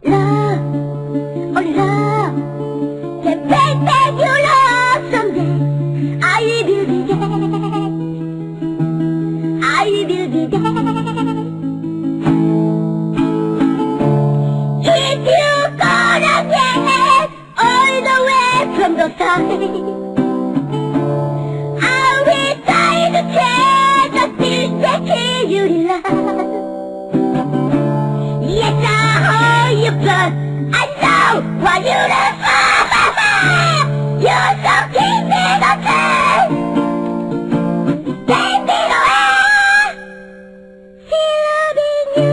Love, only love can make you love someday. I will be there. I will be there. If you gonna get all the way from the side, I will try to change the things that kill you in love. Yes, I hold your blood. I know what you love. You're so keep it okay. Take it away. Feel loving you.